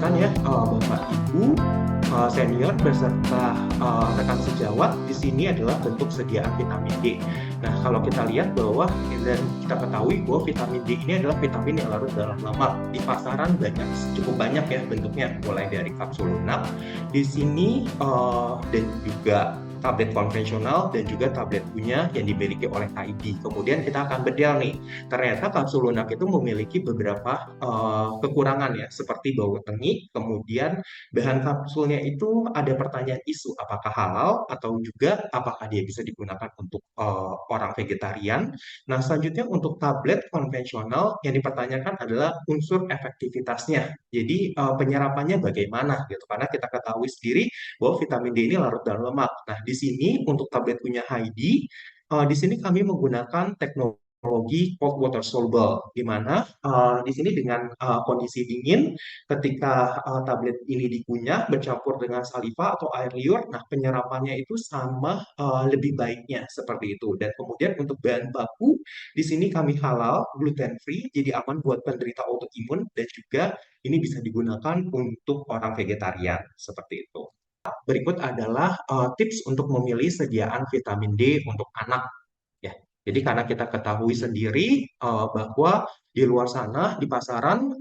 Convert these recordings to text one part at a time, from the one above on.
perkenalkan ya, Bapak Ibu, senior beserta rekan sejawat, di sini adalah bentuk sediaan vitamin D. Nah, kalau kita lihat bahwa dan kita ketahui bahwa vitamin D ini adalah vitamin yang larut dalam lemak. Di pasaran cukup banyak ya bentuknya, mulai dari kapsul lunak. Di sini dan juga tablet konvensional dan juga tablet punya yang dimiliki oleh KID. Kemudian kita akan bedah nih, ternyata kapsul lunak itu memiliki beberapa kekurangan ya, seperti bau tengi, kemudian bahan kapsulnya itu ada pertanyaan isu, apakah halal atau juga apakah dia bisa digunakan untuk orang vegetarian. Nah, selanjutnya untuk tablet konvensional yang dipertanyakan adalah unsur efektivitasnya. Jadi penyerapannya bagaimana gitu, karena kita ketahui sendiri bahwa vitamin D ini larut dalam lemak. Nah, di sini untuk tablet punya Heidi, di sini kami menggunakan teknologi cold water soluble, di mana di sini dengan kondisi dingin, ketika tablet ini dikunyah bercampur dengan saliva atau air liur, nah penyerapannya itu sama lebih baiknya seperti itu. Dan kemudian untuk bahan baku, di sini kami halal, gluten free, jadi aman buat penderita autoimun dan juga ini bisa digunakan untuk orang vegetarian seperti itu. Berikut adalah tips untuk memilih sediaan vitamin D untuk anak ya. Jadi karena kita ketahui sendiri bahwa di luar sana di pasaran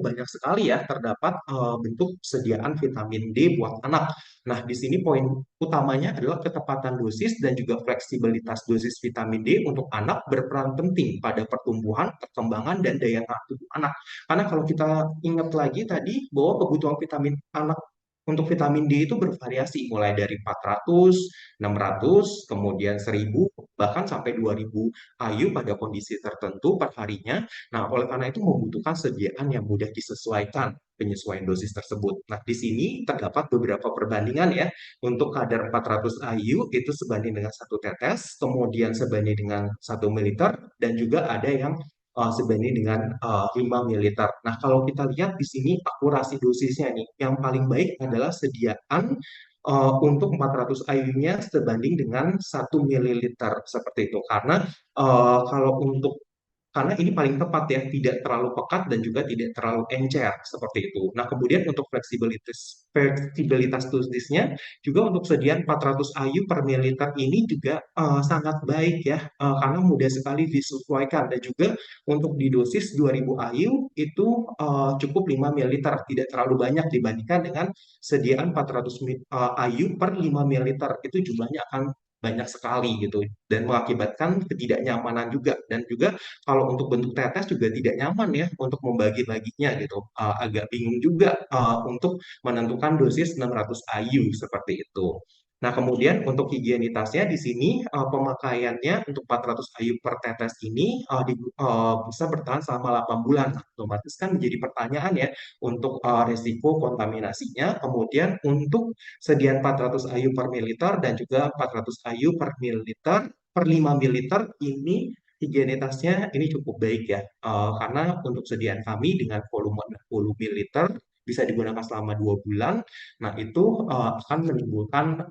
banyak sekali ya terdapat bentuk sediaan vitamin D buat anak. Nah, di sini poin utamanya adalah ketepatan dosis dan juga fleksibilitas dosis vitamin D untuk anak berperan penting pada pertumbuhan, perkembangan dan daya tahan tubuh anak. Karena kalau kita ingat lagi tadi bahwa kebutuhan vitamin anak untuk vitamin D itu bervariasi mulai dari 400, 600, kemudian 1000, bahkan sampai 2000 IU pada kondisi tertentu per harinya. Nah, oleh karena itu membutuhkan sediaan yang mudah disesuaikan penyesuaian dosis tersebut. Nah, di sini terdapat beberapa perbandingan ya. Untuk kadar 400 IU itu sebanding dengan satu tetes, kemudian sebanding dengan 1 ml, dan juga ada yang sebanding dengan 5 ml. Nah, kalau kita lihat di sini akurasi dosisnya nih, yang paling baik adalah sediaan untuk 400 IU-nya sebanding dengan 1 ml seperti itu. Karena kalau untuk karena ini paling tepat ya, tidak terlalu pekat dan juga tidak terlalu encer seperti itu. Nah, kemudian untuk fleksibilitas dosisnya juga untuk sediaan 400 IU per mililiter ini juga sangat baik ya, karena mudah sekali disesuaikan dan juga untuk di dosis 2000 IU itu cukup 5 mililiter, tidak terlalu banyak dibandingkan dengan sediaan 400 IU per 5 mililiter. Itu jumlahnya akan banyak sekali gitu dan mengakibatkan ketidaknyamanan juga, dan juga kalau untuk bentuk tetes juga tidak nyaman ya untuk membagi-baginya gitu. Agak bingung juga untuk menentukan dosis 600 IU seperti itu. Nah, kemudian untuk higienitasnya di sini pemakaiannya untuk 400 IU per tetes ini bisa bertahan selama 8 bulan. Nah, otomatis kan menjadi pertanyaan ya untuk resiko kontaminasinya. Kemudian untuk sediaan 400 IU per mililiter dan juga 400 IU per mililiter per 5 mililiter ini higienitasnya ini cukup baik ya. Karena untuk sediaan kami dengan volume 60 ml bisa digunakan selama 2 bulan. Nah, itu akan menimbulkan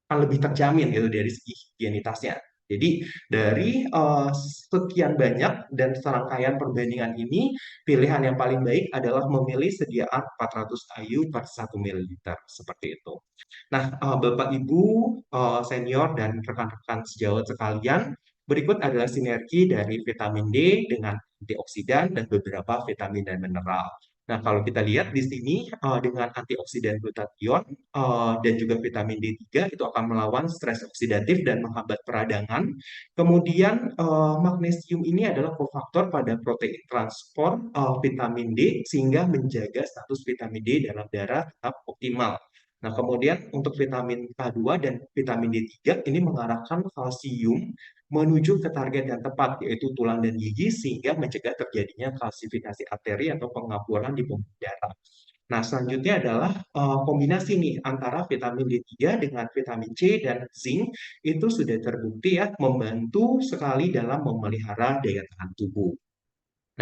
akan lebih terjamin gitu dari segi higienitasnya. Jadi dari sekian banyak dan serangkaian perbandingan ini, pilihan yang paling baik adalah memilih sediaan 400 IU per 1 ml seperti itu. Nah, Bapak Ibu senior dan rekan-rekan sejawat sekalian, berikut adalah sinergi dari vitamin D dengan antioksidan dan beberapa vitamin dan mineral. Nah, kalau kita lihat di sini dengan antioksidan glutathione dan juga vitamin D3 itu akan melawan stres oksidatif dan menghambat peradangan. Kemudian magnesium ini adalah kofaktor pada protein transport vitamin D sehingga menjaga status vitamin D dalam darah tetap optimal. Nah, kemudian untuk vitamin K2 dan vitamin D3 ini mengarahkan kalsium menuju ke target yang tepat, yaitu tulang dan gigi, sehingga mencegah terjadinya kalsifikasi arteri atau pengapuran di pembuluh darah. Nah, selanjutnya adalah kombinasi nih antara vitamin D3 dengan vitamin C dan zinc itu sudah terbukti ya membantu sekali dalam memelihara daya tahan tubuh.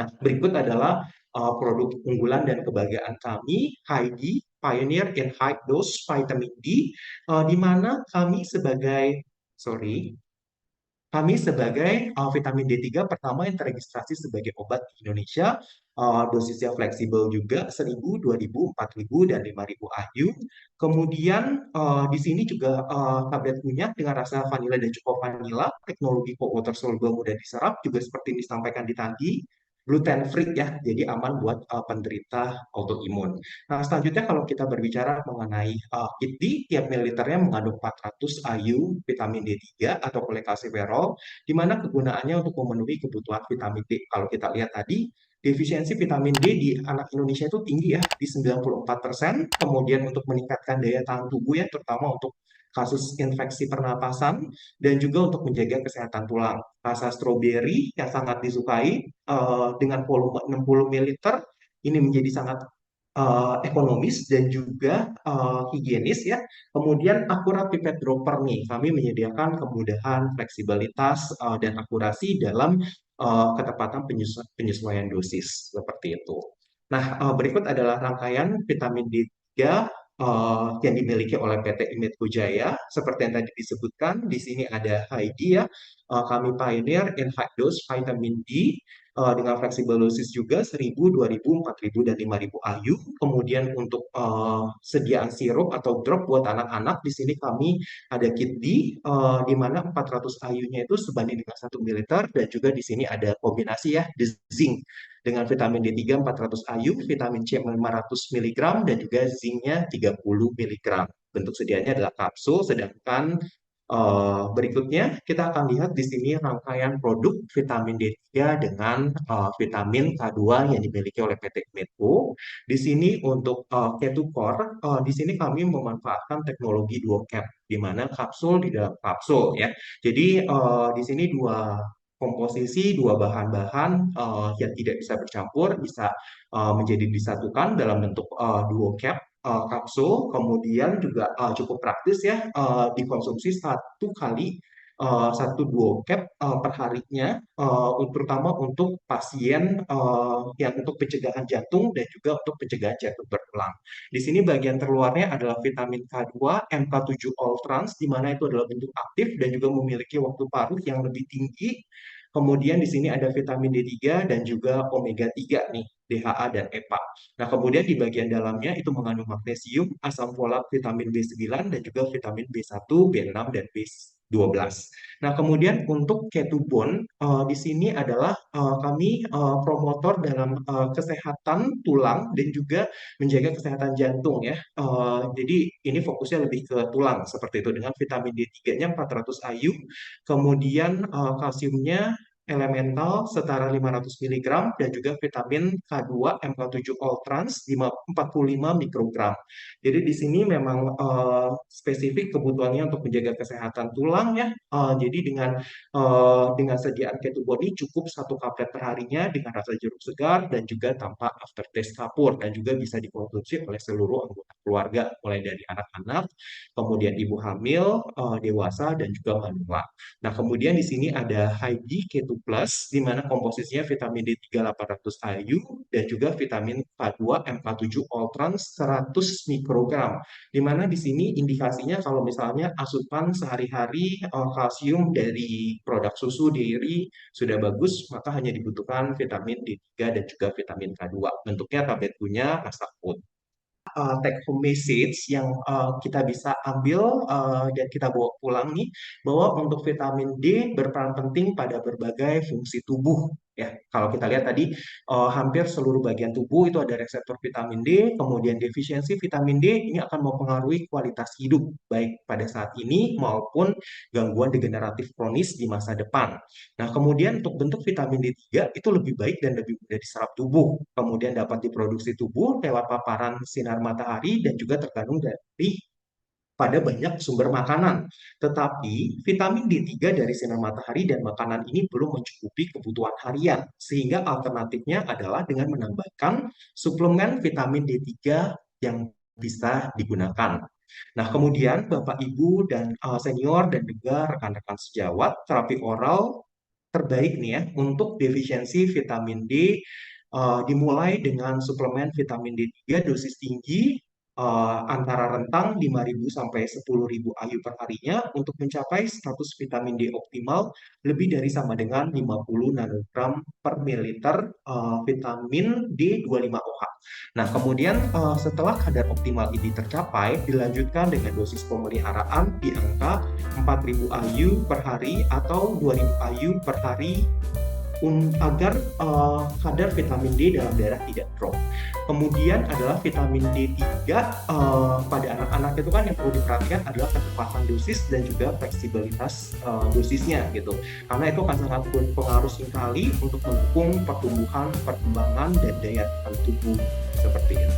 Nah, berikut adalah produk unggulan dan kebanggaan kami, Heidi, Pioneer in High Dose Vitamin D, di mana kami sebagai, sorry, kami sebagai vitamin D3 pertama yang terregistrasi sebagai obat di Indonesia, dosisnya fleksibel juga 1000, 2000, 4000, dan 5000 IU. Kemudian di sini juga tablet minyak dengan rasa vanila dan cukup vanila, teknologi cold water soluble mudah diserap, juga seperti yang disampaikan di tadi, gluten free ya, jadi aman buat penderita autoimun. Nah, selanjutnya kalau kita berbicara mengenai KIT D, tiap mililiternya mengandung 400 IU vitamin D3 atau kolekalsiferol, di mana kegunaannya untuk memenuhi kebutuhan vitamin D. Kalau kita lihat tadi, defisiensi vitamin D di anak Indonesia itu tinggi ya, di 94%. Kemudian untuk meningkatkan daya tahan tubuh ya, terutama untuk kasus infeksi pernapasan, dan juga untuk menjaga kesehatan tulang. Rasa stroberi yang sangat disukai dengan volume 60 ml ini menjadi sangat ekonomis dan juga higienis ya. Kemudian akurat pipet dropper nih, kami menyediakan kemudahan, fleksibilitas dan akurasi dalam ketepatan penyesuaian dosis seperti itu. Nah, berikut adalah rangkaian vitamin D3 yang dimiliki oleh PT Imetco Jaya. Seperti yang tadi disebutkan, di sini ada HID ya. Kami pioneer in high dose vitamin D dengan fleksibel dosis juga 1000, 2000, 4000, dan 5000 IU. Kemudian untuk sediaan sirup atau drop buat anak-anak, di sini kami ada kit D di mana 400 IU-nya itu sebanding dengan 1 ml, dan juga di sini ada kombinasi ya, the zinc dengan vitamin D3 400 IU, vitamin C 500 mg, dan juga zincnya 30 mg. Bentuk sedianya adalah kapsul, sedangkan berikutnya kita akan lihat di sini rangkaian produk vitamin D3 dengan vitamin K2 yang dimiliki oleh PT Medco. Di sini untuk K2 Core, di sini kami memanfaatkan teknologi dual cap, di mana kapsul di dalam kapsul ya. Jadi di sini dua komposisi, dua bahan-bahan yang tidak bisa bercampur bisa menjadi disatukan dalam bentuk dual cap kapsul, kemudian juga cukup praktis ya, dikonsumsi satu kali satu duo cap per harinya, terutama untuk pasien yang untuk pencegahan jantung dan juga untuk pencegahan jantung berulang. Di sini bagian terluarnya adalah vitamin K2, MK7 All Trans, di mana itu adalah bentuk aktif dan juga memiliki waktu paruh yang lebih tinggi. Kemudian di sini ada vitamin D3 dan juga omega 3 nih, DHA dan EPA. Nah, kemudian di bagian dalamnya itu mengandung magnesium, asam folat, vitamin B9, dan juga vitamin B1, B6, dan B12. Nah, kemudian untuk ketubon, di sini adalah kami promotor dalam kesehatan tulang dan juga menjaga kesehatan jantung ya. Jadi ini fokusnya lebih ke tulang seperti itu dengan vitamin D3-nya 400 IU, kemudian kalsiumnya elemental setara 500 mg, dan juga vitamin K2 MK7 All Trans 45 mikrogram. Jadi di sini memang spesifik kebutuhannya untuk menjaga kesehatan tulang ya. Jadi dengan sediaan ketubon ini cukup satu kaplet per harinya dengan rasa jeruk segar dan juga tanpa aftertaste kapur, dan juga bisa dikonsumsi oleh seluruh anggota keluarga mulai dari anak-anak, kemudian ibu hamil, dewasa, dan juga manula. Nah, kemudian di sini ada HID K2 Plus, di mana komposisinya vitamin D3 800 IU dan juga vitamin K2 MK7 All Trans 100 mikrogram. Di mana di sini indikasinya kalau misalnya asupan sehari-hari kalsium dari produk susu dairy sudah bagus, maka hanya dibutuhkan vitamin D3 dan juga vitamin K2. Bentuknya tablet punya rasa food. Take home message yang kita bisa ambil dan kita bawa pulang nih, bahwa untuk vitamin D berperan penting pada berbagai fungsi tubuh ya. Kalau kita lihat tadi hampir seluruh bagian tubuh itu ada reseptor vitamin D, kemudian defisiensi vitamin D ini akan mempengaruhi kualitas hidup baik pada saat ini maupun gangguan degeneratif kronis di masa depan. Nah, kemudian untuk bentuk vitamin D3 itu lebih baik dan lebih mudah diserap tubuh, kemudian dapat diproduksi tubuh lewat paparan sinar matahari dan juga terkandung dari pada banyak sumber makanan. Tetapi vitamin D3 dari sinar matahari dan makanan ini belum mencukupi kebutuhan harian, sehingga alternatifnya adalah dengan menambahkan suplemen vitamin D3 yang bisa digunakan. Nah, kemudian Bapak, Ibu, dan senior dan juga rekan-rekan sejawat, terapi oral terbaik nih ya untuk defisiensi vitamin D dimulai dengan suplemen vitamin D3 dosis tinggi antara rentang 5.000 sampai 10.000 IU per harinya untuk mencapai status vitamin D optimal lebih dari sama dengan 50 nanogram per mililiter vitamin D25OH. Nah, kemudian setelah kadar optimal ini tercapai, dilanjutkan dengan dosis pemeliharaan di angka 4.000 IU per hari atau 2.000 IU per hari agar kadar vitamin D dalam darah tidak drop. Kemudian adalah vitamin D3 pada anak-anak itu kan yang perlu diperhatikan adalah ketepatan dosis dan juga fleksibilitas dosisnya gitu. Karena itu akan sangat berpengaruh sekali untuk mendukung pertumbuhan, perkembangan dan daya tahan tubuh seperti itu.